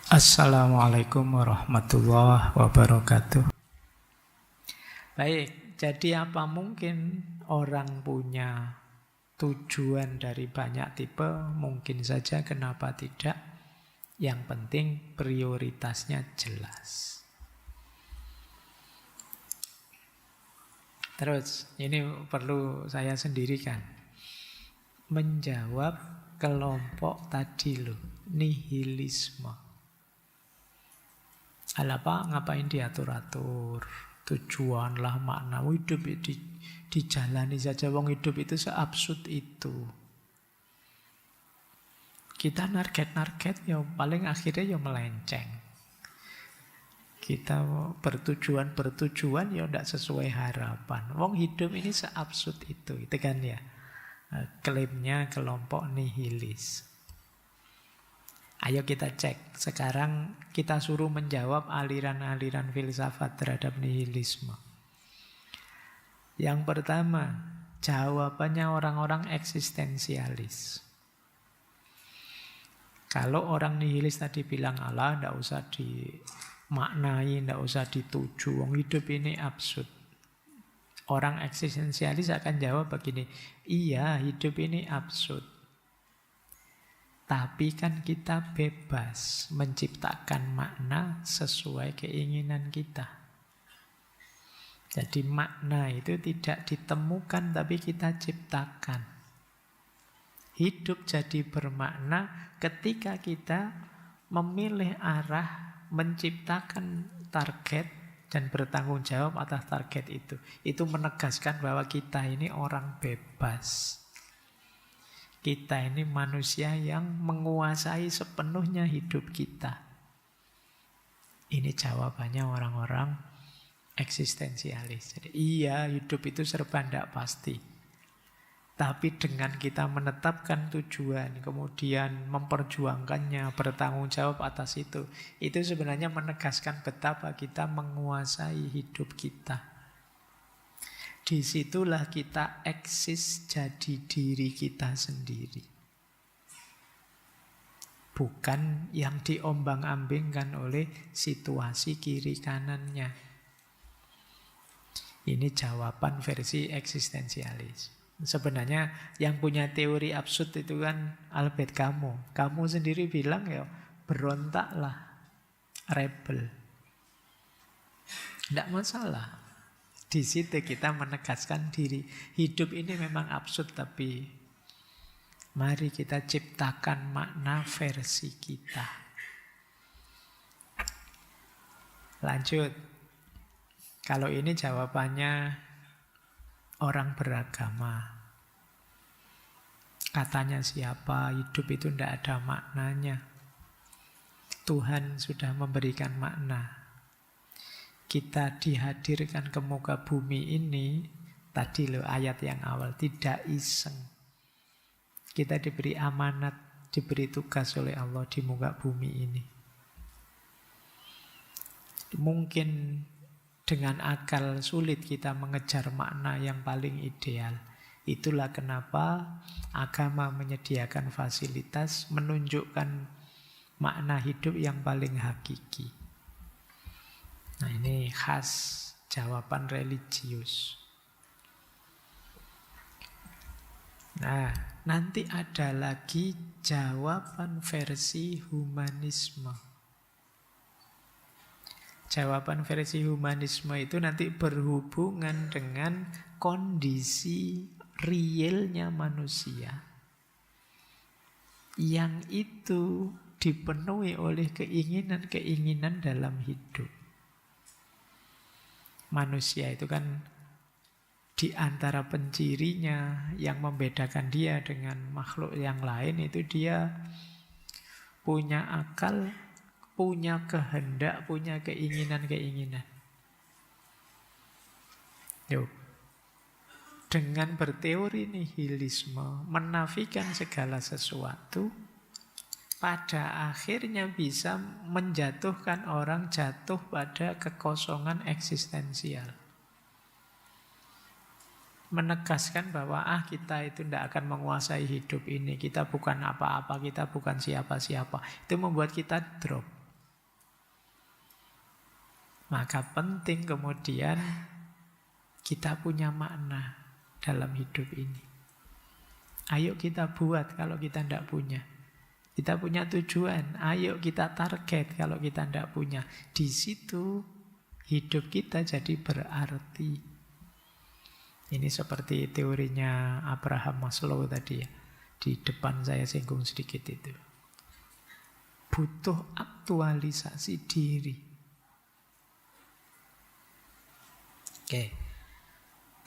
Assalamualaikum warahmatullahi wabarakatuh. Baik, jadi apa mungkin orang punya tujuan dari banyak tipe? Mungkin saja, kenapa tidak? Yang penting prioritasnya jelas. Terus, ini perlu saya sendirikan. Menjawab kelompok tadi loh, nihilisme. Apa ngapain diatur-atur? Tujuan lah, makna hidup dijalani saja. Wong hidup itu seabsurd itu. Kita narget-narget ya paling akhirnya ya melenceng. Kita bertujuan ya tidak sesuai harapan. Wong hidup ini seabsurd itu kan ya. Klaimnya kelompok nihilis. Ayo kita cek. Sekarang kita suruh menjawab aliran-aliran filsafat terhadap nihilisme. Yang pertama, jawabannya orang-orang eksistensialis. Kalau orang nihilis tadi bilang Allah, tidak usah dimaknai, tidak usah dituju. Wong hidup ini absurd. Orang eksistensialis akan jawab begini, iya hidup ini absurd. Tapi kan kita bebas menciptakan makna sesuai keinginan kita. Jadi makna itu tidak ditemukan tapi kita ciptakan. Hidup jadi bermakna ketika kita memilih arah, menciptakan target dan bertanggung jawab atas target itu. Itu menegaskan bahwa kita ini orang bebas. Kita ini manusia yang menguasai sepenuhnya hidup kita. Ini jawabannya orang-orang eksistensialis. Jadi iya, hidup itu serba tidak pasti. Tapi dengan kita menetapkan tujuan, kemudian memperjuangkannya, bertanggung jawab atas itu sebenarnya menegaskan betapa kita menguasai hidup kita. Disitulah kita eksis jadi diri kita sendiri. Bukan yang diombang-ambingkan oleh situasi kiri kanannya. Ini jawaban versi eksistensialis. Sebenarnya yang punya teori absurd itu kan Albert Camus. Camus sendiri bilang ya berontaklah, rebel. Tidak masalah. Di situ kita menegaskan diri. Hidup ini memang absurd, tapi mari kita ciptakan makna versi kita. Lanjut. Kalau ini jawabannya orang beragama. Katanya siapa? Hidup itu tidak ada maknanya. Tuhan sudah memberikan makna. Kita dihadirkan ke muka bumi ini, tadi loh ayat yang awal, tidak iseng. Kita diberi amanat, diberi tugas oleh Allah di muka bumi ini. Mungkin dengan akal sulit kita mengejar makna yang paling ideal. Itulah kenapa agama menyediakan fasilitas menunjukkan makna hidup yang paling hakiki. Nah, ini khas jawaban religius. Nah, nanti ada lagi jawaban versi humanisme. Jawaban versi humanisme itu nanti berhubungan dengan kondisi realnya manusia. Yang itu dipenuhi oleh keinginan-keinginan dalam hidup. Manusia itu kan di antara pencirinya yang membedakan dia dengan makhluk yang lain itu dia punya akal, punya kehendak, punya keinginan-keinginan. Yuk. Dengan berteori nihilisme, menafikan segala sesuatu, pada akhirnya bisa menjatuhkan orang jatuh pada kekosongan eksistensial. Menegaskan bahwa kita itu tidak akan menguasai hidup ini. Kita bukan apa-apa, kita bukan siapa-siapa. Itu membuat kita drop. Maka penting kemudian kita punya makna dalam hidup ini. Ayo kita buat kalau kita tidak punya. Kita punya tujuan, ayo kita target kalau kita tidak punya. Di situ hidup kita jadi berarti. Ini seperti teorinya Abraham Maslow tadi ya. Di depan saya singgung sedikit itu. Butuh aktualisasi diri. Oke.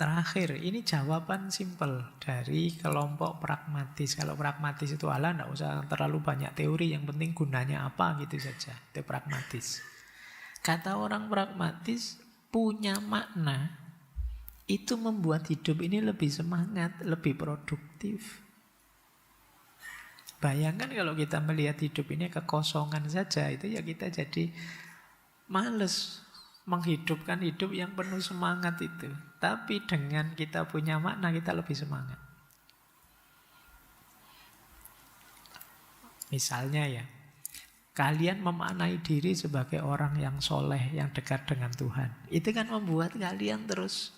Terakhir, ini jawaban simpel dari kelompok pragmatis. Kalau pragmatis itu tidak usah terlalu banyak teori, yang penting gunanya apa gitu saja. Itu pragmatis. Kata orang pragmatis, punya makna itu membuat hidup ini lebih semangat, lebih produktif. Bayangkan kalau kita melihat hidup ini kekosongan saja, itu ya kita jadi males menghidupkan hidup yang penuh semangat itu. Tapi dengan kita punya makna, kita lebih semangat. Misalnya ya, kalian memaknai diri sebagai orang yang soleh, yang dekat dengan Tuhan. Itu kan membuat kalian terus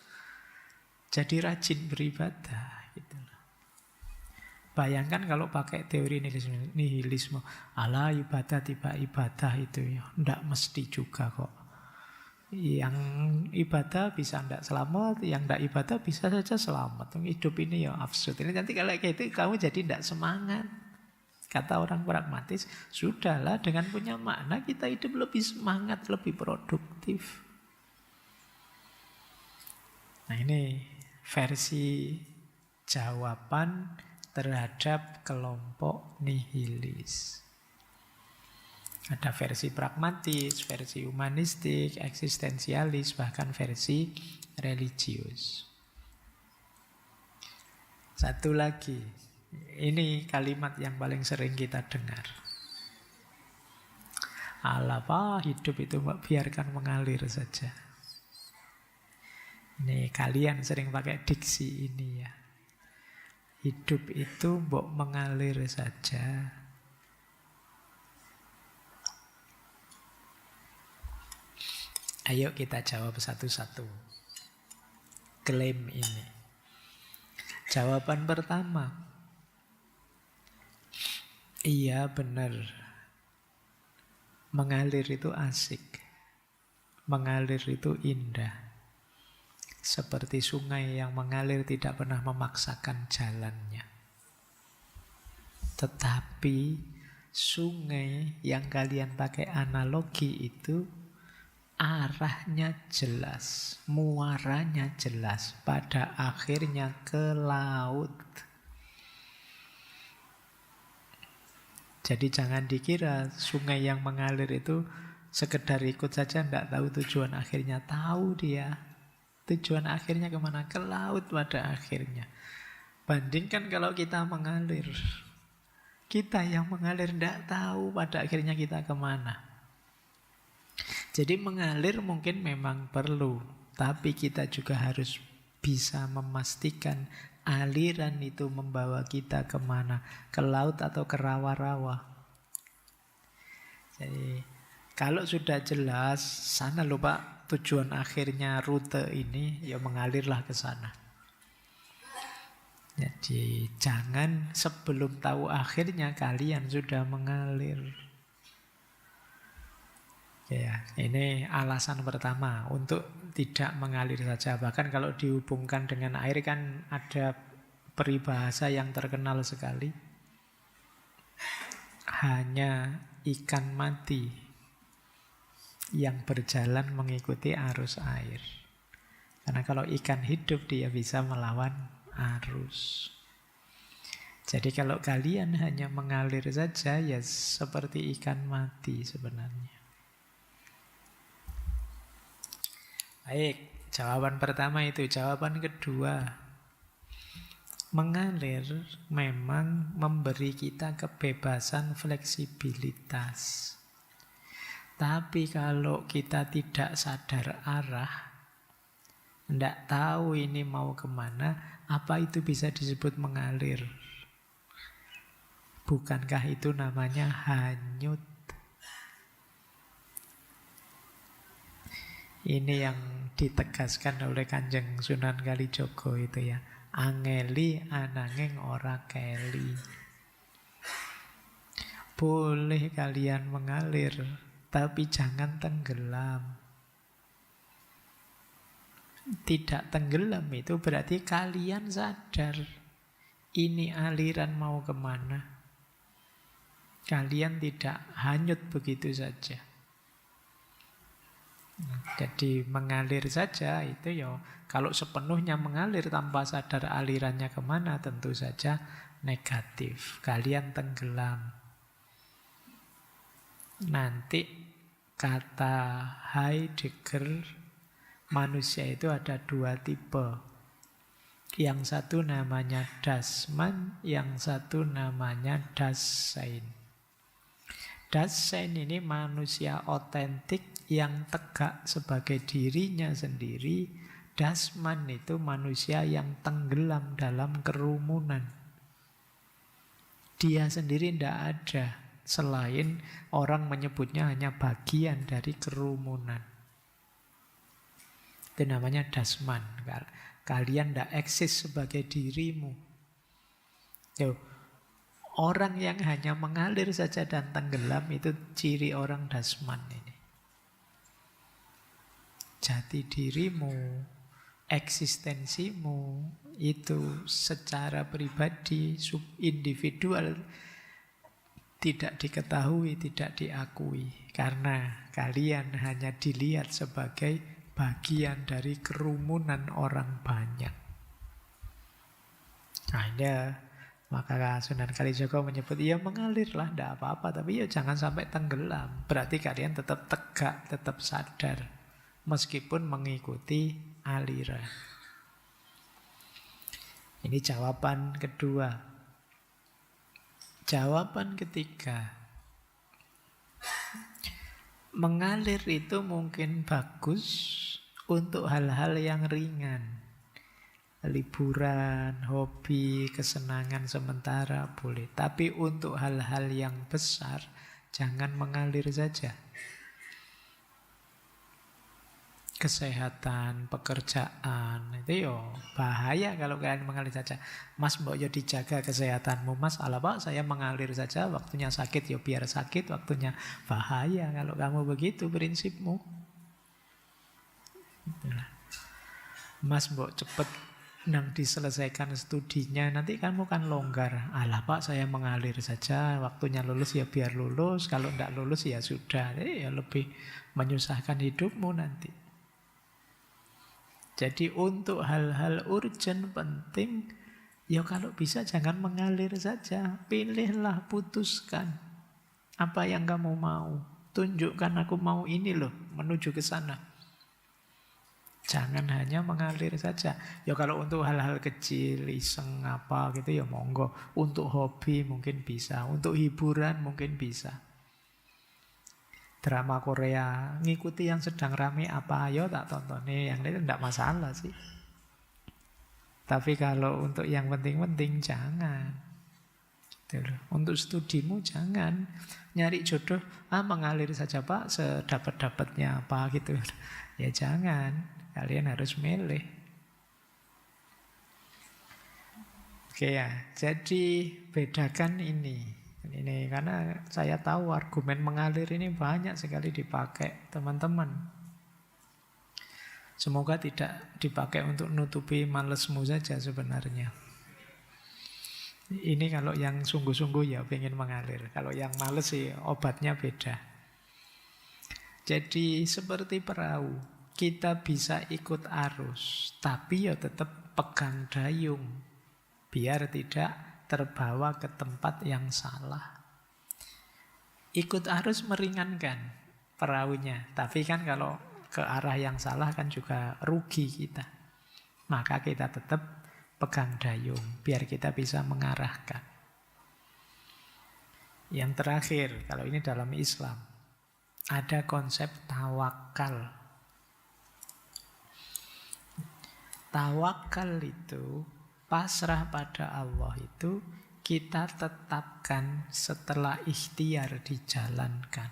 jadi rajin beribadah gitu. Bayangkan kalau pakai teori nihilisme, ala ibadah tiba ibadah itu ya, ndak mesti juga kok. Yang ibadah bisa ndak selamat, yang ndak ibadah bisa saja selamat. Hidup ini ya absurd. Ini nanti kalau kayak itu kamu jadi ndak semangat. Kata orang pragmatis, sudahlah dengan punya makna kita hidup lebih semangat, lebih produktif. Nah ini versi jawaban terhadap kelompok nihilis. Ada versi pragmatis, versi humanistik, eksistensialis, bahkan versi religius. Satu lagi, ini kalimat yang paling sering kita dengar. Alah pak, hidup itu biarkan mengalir saja. Ini kalian sering pakai diksi ini ya. Hidup itu mbok mengalir saja. Ayo kita jawab satu-satu klaim ini. Jawaban pertama, iya benar. Mengalir itu asik. Mengalir itu indah. Seperti sungai yang mengalir tidak pernah memaksakan jalannya. Tetapi sungai yang kalian pakai analogi itu arahnya jelas, muaranya jelas, pada akhirnya ke laut. Jadi jangan dikira sungai yang mengalir itu sekedar ikut saja, tidak tahu tujuan akhirnya. Tahu dia. Tujuan akhirnya kemana? Ke laut pada akhirnya. Bandingkan kalau kita mengalir. Kita yang mengalir tidak tahu pada akhirnya kita kemana. Jadi mengalir mungkin memang perlu. Tapi kita juga harus bisa memastikan aliran itu membawa kita kemana. Ke laut atau ke rawa-rawa. Jadi kalau sudah jelas, sana loh Pak. Tujuan akhirnya rute ini, ya mengalirlah ke sana. Jadi jangan sebelum tahu akhirnya kalian sudah mengalir. Ya, ini alasan pertama untuk tidak mengalir saja. Bahkan kalau dihubungkan dengan air kan ada peribahasa yang terkenal sekali. Hanya ikan mati yang berjalan mengikuti arus air. Karena kalau ikan hidup dia bisa melawan arus. Jadi kalau kalian hanya mengalir saja ya seperti ikan mati sebenarnya. Baik, jawaban pertama itu. Jawaban kedua, mengalir memang memberi kita kebebasan, fleksibilitas. Tapi kalau kita tidak sadar arah, tidak tahu ini mau kemana, apa itu bisa disebut mengalir? Bukankah itu namanya hanyut? Ini yang ditegaskan oleh Kanjeng Sunan Kalijogo itu ya. Angeli ananging ora keli. Boleh kalian mengalir, tapi jangan tenggelam. Tidak tenggelam itu berarti kalian sadar ini aliran mau kemana. Kalian tidak hanyut begitu saja. Jadi mengalir saja itu ya, kalau sepenuhnya mengalir tanpa sadar alirannya kemana, tentu saja negatif. Kalian tenggelam. Nanti kata Heidegger, manusia itu ada dua tipe. Yang satu namanya Dasman, yang satu namanya Dasein. Dasein ini manusia otentik yang tegak sebagai dirinya sendiri. Dasman itu manusia yang tenggelam dalam kerumunan. Dia sendiri tidak ada, selain orang menyebutnya hanya bagian dari kerumunan. Itu namanya Dasman. Kalian tidak eksis sebagai dirimu. Orang yang hanya mengalir saja dan tenggelam itu ciri orang Dasman ini. Jati dirimu, eksistensimu itu secara pribadi, subindividual tidak diketahui, tidak diakui. Karena kalian hanya dilihat sebagai bagian dari kerumunan orang banyak. Nah, maka Sunan Kalijogo menyebut, ya mengalirlah, tidak apa-apa, tapi ya jangan sampai tenggelam. Berarti kalian tetap tegak, tetap sadar, meskipun mengikuti aliran. Ini jawaban kedua. Jawaban ketiga, mengalir itu mungkin bagus untuk hal-hal yang ringan. Liburan, hobi, kesenangan sementara boleh. Tapi untuk hal-hal yang besar, jangan mengalir saja. Kesehatan, pekerjaan, itu yo bahaya kalau kalian mengalir saja. Mas, mbok yo dijaga kesehatanmu, Mas. Alah Pak, saya mengalir saja, waktunya sakit yo biar sakit, waktunya bahaya kalau kamu begitu prinsipmu. Mas, mbok cepet nang diselesaikan studinya, nanti kamu kan longgar. Alah Pak, saya mengalir saja, waktunya lulus ya biar lulus, kalau tidak lulus ya sudah. Ya lebih menyusahkan hidupmu nanti. Jadi untuk hal-hal urgent penting, ya kalau bisa jangan mengalir saja. Pilihlah, putuskan apa yang kamu mau. Tunjukkan aku mau ini loh, menuju ke sana. Jangan hanya mengalir saja. Ya kalau untuk hal-hal kecil, iseng apa gitu ya monggo. Untuk hobi mungkin bisa, untuk hiburan mungkin bisa. Drama Korea, ngikuti yang sedang rame apa, ayo tak tonton. Yang itu tidak masalah sih. Tapi kalau untuk yang penting-penting jangan. Gitu loh. Untuk studimu jangan. Nyari jodoh, mengalir saja Pak, sedapat-dapatnya apa gitu. Ya jangan. Kalian harus milih. Oke ya, jadi bedakan ini. Ini karena saya tahu argumen mengalir ini banyak sekali dipakai teman-teman. Semoga tidak dipakai untuk nutupi malesmu saja sebenarnya. Ini kalau yang sungguh-sungguh ya pengen mengalir. Kalau yang males sih obatnya beda. Jadi seperti perahu, kita bisa ikut arus, tapi ya tetap pegang dayung biar tidak terbawa ke tempat yang salah. Ikut arus meringankan perahunya, tapi kan kalau ke arah yang salah kan juga rugi kita. Maka kita tetap pegang dayung biar kita bisa mengarahkan. Yang terakhir, kalau ini dalam Islam, ada konsep tawakal. Tawakal itu pasrah pada Allah itu kita tetapkan setelah ikhtiar dijalankan.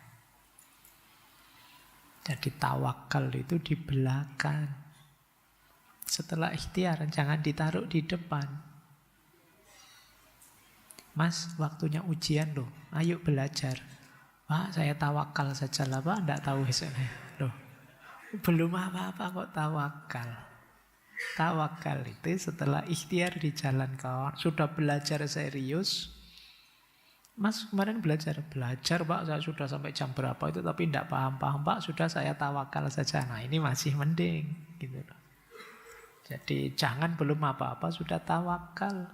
Jadi tawakal itu di belakang. Setelah ikhtiar, jangan ditaruh di depan. Mas, waktunya ujian loh, ayo belajar. Pak, saya tawakal saja lah Pak, enggak tahu hasilnya. Loh, belum apa-apa kok tawakal. Tawakal itu setelah ikhtiar dijalankan, sudah belajar serius. Mas kemarin belajar Pak, saya sudah sampai jam berapa itu, tapi tidak paham-paham Pak, sudah saya tawakal saja. Nah ini masih mending gitu loh. Jadi jangan belum apa-apa sudah tawakal.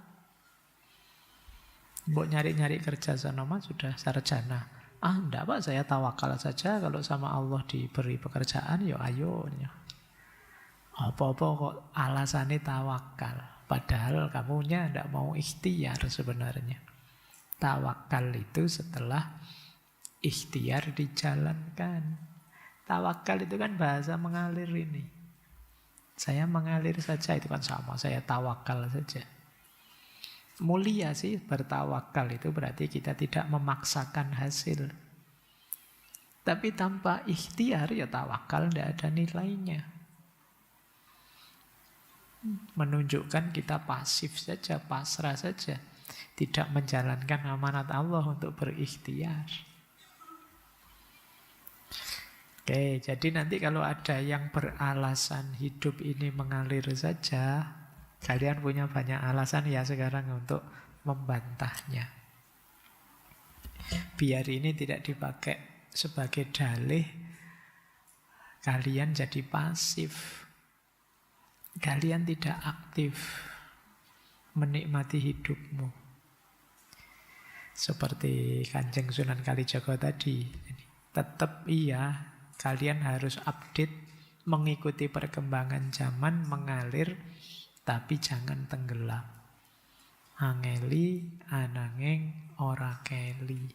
Mbok nyari-nyari kerja sana Mas sudah sarjana. Ah enggak Pak, saya tawakal saja, kalau sama Allah diberi pekerjaan ya ayo. Apa-apa kok alasannya tawakal, padahal kamunya tidak mau ikhtiar sebenarnya. Tawakal itu setelah ikhtiar dijalankan. Tawakal itu kan bahasa mengalir ini. Saya mengalir saja itu kan sama, saya tawakal saja. Mulia sih bertawakal itu berarti kita tidak memaksakan hasil. Tapi tanpa ikhtiar ya tawakal tidak ada nilainya. Menunjukkan kita pasif saja, pasrah saja, tidak menjalankan amanat Allah untuk berikhtiar. Oke, jadi nanti kalau ada yang beralasan hidup ini mengalir saja, kalian punya banyak alasan ya sekarang untuk membantahnya. Biar ini tidak dipakai sebagai dalih kalian jadi pasif. Kalian tidak aktif menikmati hidupmu. Seperti Kanjeng Sunan Kalijaga tadi. Tetap iya, kalian harus update, mengikuti perkembangan zaman, mengalir, tapi jangan tenggelam. Angeli, ananging, ora keli.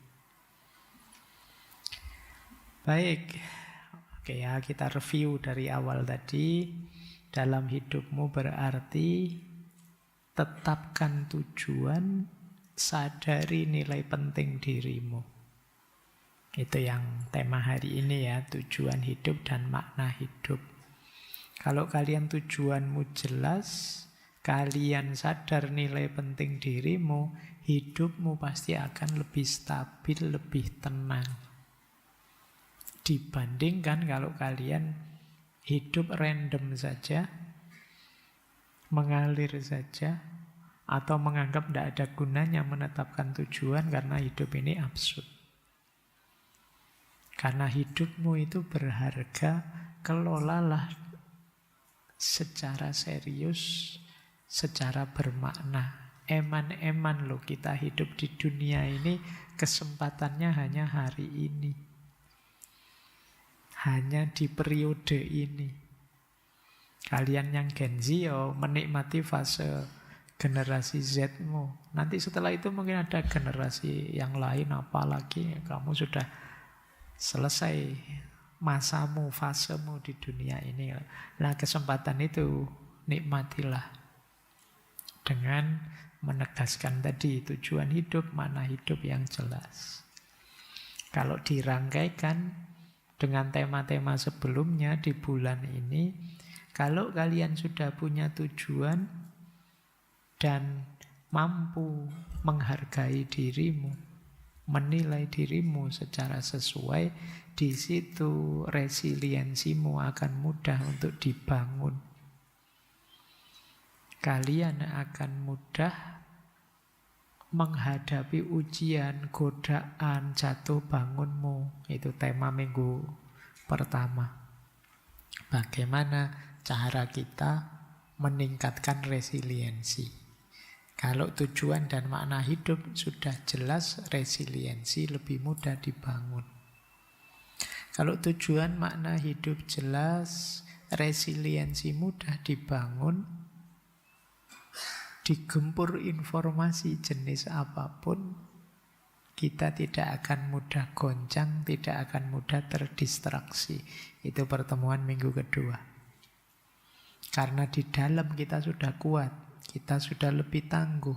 Baik, oke ya kita review dari awal tadi. Dalam hidupmu berarti tetapkan tujuan, sadari nilai penting dirimu. Itu yang tema hari ini ya, tujuan hidup dan makna hidup. Kalau kalian tujuanmu jelas, kalian sadar nilai penting dirimu, hidupmu pasti akan lebih stabil, lebih tenang. Dibandingkan kalau kalian hidup random saja, mengalir saja, atau menganggap tidak ada gunanya menetapkan tujuan karena hidup ini absurd. Karena hidupmu itu berharga, kelolalah secara serius, secara bermakna. Eman-eman loh kita hidup di dunia ini, kesempatannya hanya hari ini. Hanya di periode ini. Kalian yang Gen Z menikmati fase generasi Z-mu. Nanti setelah itu mungkin ada generasi yang lain, apalagi kamu sudah selesai masamu, fasemu di dunia ini. Nah kesempatan itu nikmatilah dengan menegaskan tadi tujuan hidup, mana hidup yang jelas. Kalau dirangkaikan dengan tema-tema sebelumnya di bulan ini, kalau kalian sudah punya tujuan dan mampu menghargai dirimu, menilai dirimu secara sesuai, di situ resiliensimu akan mudah untuk dibangun. Kalian akan mudah menghadapi ujian, godaan, jatuh bangunmu. Itu tema minggu pertama. Bagaimana cara kita meningkatkan resiliensi. Kalau tujuan dan makna hidup sudah jelas, resiliensi lebih mudah dibangun. Kalau tujuan makna hidup jelas, resiliensi mudah dibangun. Digempur informasi jenis apapun, kita tidak akan mudah goncang, tidak akan mudah terdistraksi. Itu pertemuan minggu kedua. Karena di dalam kita sudah kuat, kita sudah lebih tangguh.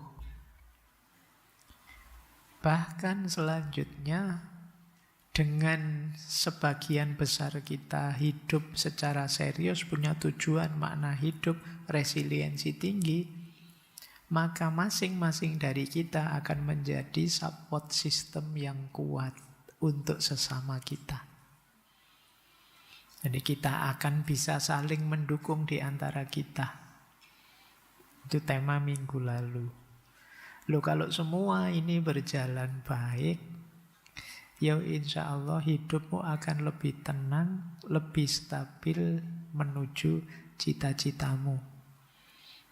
Bahkan selanjutnya, dengan sebagian besar kita hidup secara serius, punya tujuan, makna hidup, resiliensi tinggi, maka masing-masing dari kita akan menjadi support system yang kuat untuk sesama kita. Jadi kita akan bisa saling mendukung di antara kita. Itu tema minggu lalu. Loh, kalau semua ini berjalan baik, ya insya Allah hidupmu akan lebih tenang, lebih stabil menuju cita-citamu.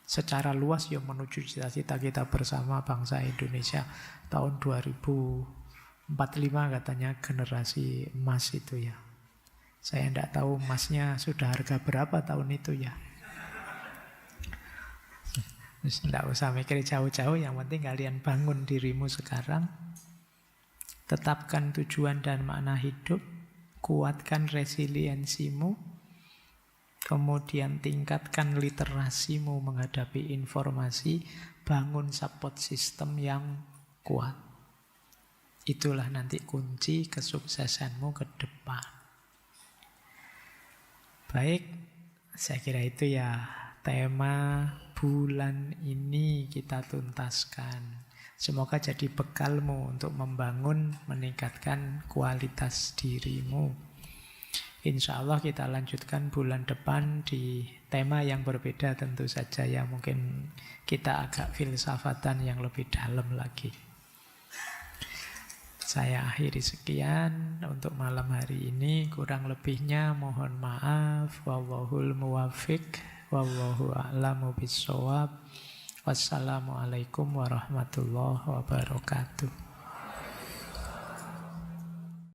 Secara luas ya menuju cita-cita kita bersama bangsa Indonesia. Tahun 2045 katanya generasi emas itu ya. Saya tidak tahu emasnya sudah harga berapa tahun itu ya. Tidak usah mikir jauh-jauh, yang penting kalian bangun dirimu sekarang. Tetapkan tujuan dan makna hidup, kuatkan resiliensimu, kemudian tingkatkan literasimu menghadapi informasi, bangun support system yang kuat. Itulah nanti kunci kesuksesanmu ke depan. Baik, saya kira itu ya tema bulan ini kita tuntaskan. Semoga jadi bekalmu untuk membangun, meningkatkan kualitas dirimu. Insya Allah kita lanjutkan bulan depan di tema yang berbeda tentu saja ya. Mungkin kita agak filsafatan yang lebih dalam lagi. Saya akhiri sekian untuk malam hari ini. Kurang lebihnya mohon maaf. Wallahul muwaffiq. Wallahu a'lamu bissawab. Wassalamualaikum warahmatullahi wabarakatuh.